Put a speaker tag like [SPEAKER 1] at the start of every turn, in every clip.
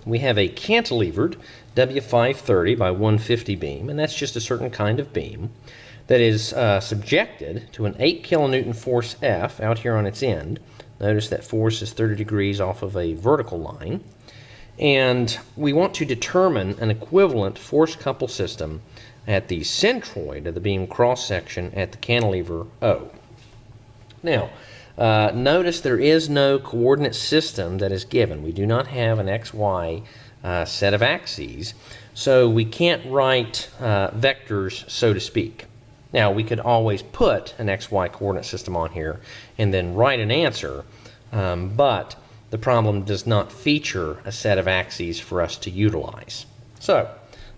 [SPEAKER 1] we have a cantilevered W530 by 150 beam, and that's just a certain kind of beam that is subjected to an 8 kilonewton force F out here on its end. Notice that force is 30 degrees off of a vertical line. And we want to determine an equivalent force couple system at the centroid of the beam cross-section at the cantilever O. Now, notice there is no coordinate system that is given. We do not have an XY set of axes, so we can't write vectors, so to speak. Now, we could always put an XY coordinate system on here and then write an answer, but the problem does not feature a set of axes for us to utilize. So,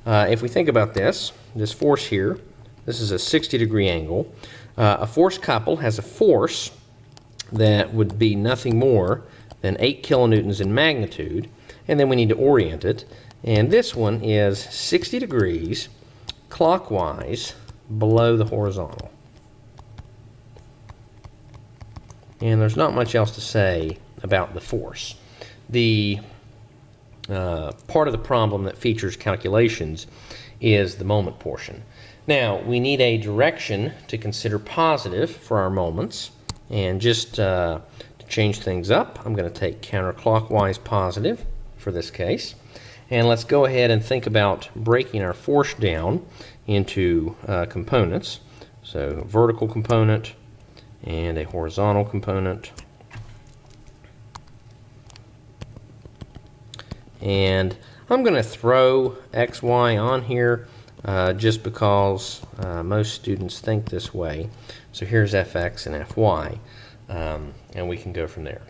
[SPEAKER 1] if we think about this force here, this is a 60-degree angle. A force couple has a force that would be nothing more than 8 kilonewtons in magnitude, and then we need to orient it. And this one is 60 degrees clockwise below the horizontal. And there's not much else to say about the force. The part of the problem that features calculations is the moment portion. Now, we need a direction to consider positive for our moments, and just to change things up, I'm going to take counterclockwise positive for this case. And let's go ahead and think about breaking our force down into components. So, a vertical component and a horizontal component. And I'm going to throw XY on here just because most students think this way. So here's FX and FY, and we can go from there.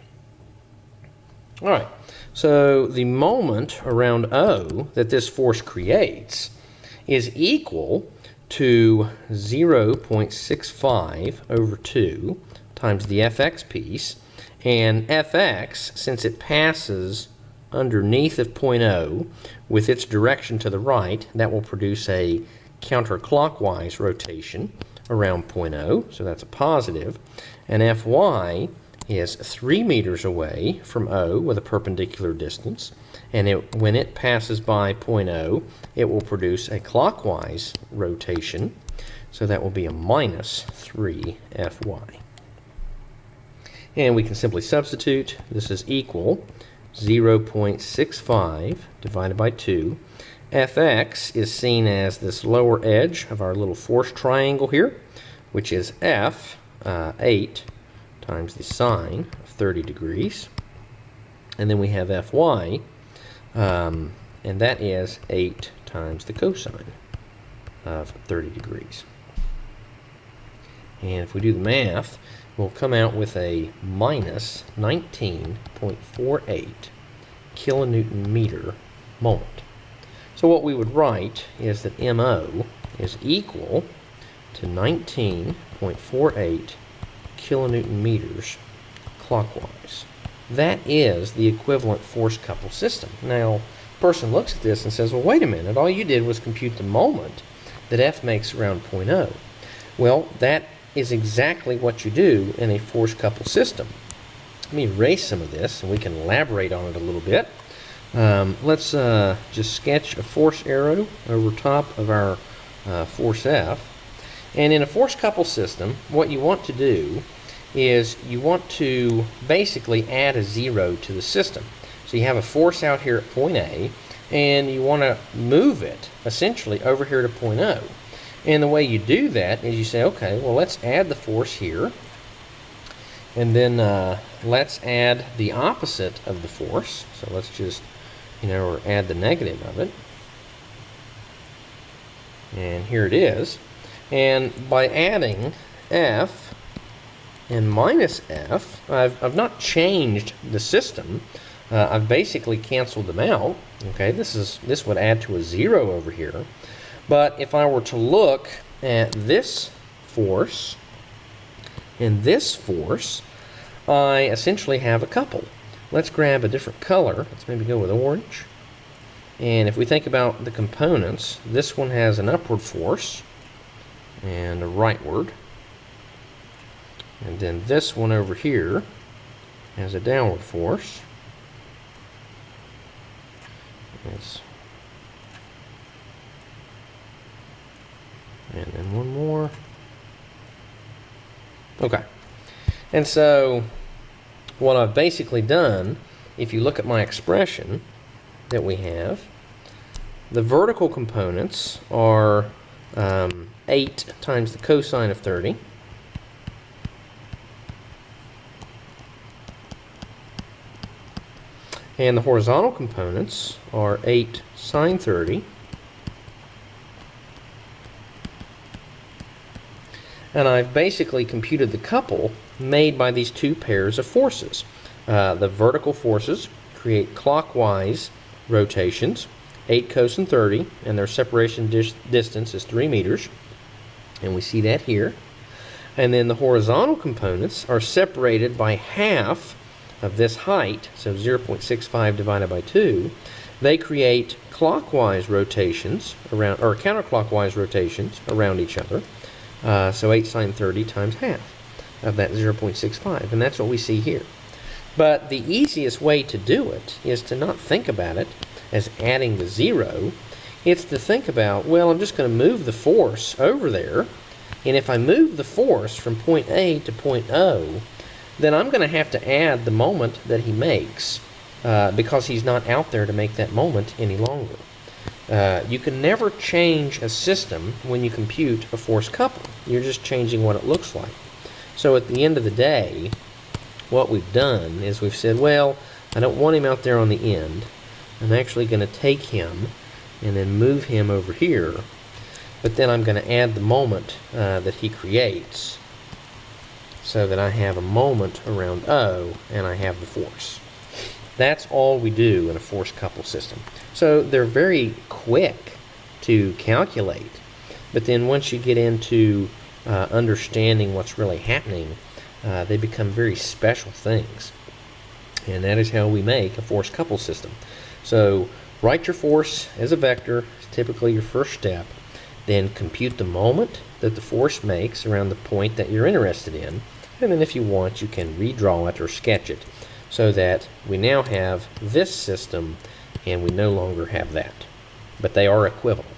[SPEAKER 1] All right, so the moment around O that this force creates is equal to 0.65 over 2 times the FX piece, and FX, since it passes underneath of point O with its direction to the right, that will produce a counterclockwise rotation around point O, so that's a positive, and Fy is 3 meters away from O with a perpendicular distance, and when it passes by point O, it will produce a clockwise rotation, so that will be a minus 3 Fy. And we can simply substitute. This is equal 0.65 divided by 2. Fx is seen as this lower edge of our little force triangle here, which is F, 8 times the sine of 30 degrees. And then we have Fy, and that is 8 times the cosine of 30 degrees. And if we do the math, we'll come out with a minus 19.48 kilonewton meter moment. So what we would write is that MO is equal to 19.48 kilonewton meters clockwise. That is the equivalent force couple system. Now, a person looks at this and says, well, wait a minute, all you did was compute the moment that F makes around point O. Well, that is exactly what you do in a force couple system. Let me erase some of this and we can elaborate on it a little bit. Let's just sketch a force arrow over top of our force F. And in a force couple system, what you want to do is you want to basically add a 0 to the system. So you have a force out here at point A, and you want to move it essentially over here to point O. And the way you do that is you say, okay, well, let's add the force here, and then let's add the opposite of the force. So let's just, or add the negative of it. And here it is. And by adding F and minus F, I've not changed the system. I've basically canceled them out. Okay, this would add to a 0 over here. But if I were to look at this force and this force, I essentially have a couple. Let's grab a different color. Let's maybe go with orange. And if we think about the components, this one has an upward force and a rightward. And then this one over here has a downward force. Yes. And then one more. Okay. And so what I've basically done, if you look at my expression that we have, the vertical components are 8 times the cosine of 30. And the horizontal components are 8 sine 30. And I've basically computed the couple made by these two pairs of forces. The vertical forces create clockwise rotations, 8 cosine 30, and their separation distance is 3 meters. And we see that here. And then the horizontal components are separated by half of this height, so 0.65 divided by 2. They create clockwise rotations around, or counterclockwise rotations around each other. So 8 sine 30 times half of that 0.65, and that's what we see here. But the easiest way to do it is to not think about it as adding the 0. It's to think about, well, I'm just going to move the force over there, and if I move the force from point A to point O, then I'm going to have to add the moment that he makes because he's not out there to make that moment any longer. You can never change a system when you compute a force couple. You're just changing what it looks like. So at the end of the day, what we've done is we've said, well, I don't want him out there on the end. I'm actually going to take him and then move him over here. But then I'm going to add the moment that he creates so that I have a moment around O and I have the force. That's all we do in a force couple system. So they're very quick to calculate, but then once you get into understanding what's really happening, they become very special things. And that is how we make a force couple system. So write your force as a vector, typically your first step, then compute the moment that the force makes around the point that you're interested in, and then if you want, you can redraw it or sketch it so that we now have this system and we no longer have that. But they are equivalent.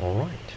[SPEAKER 1] All right.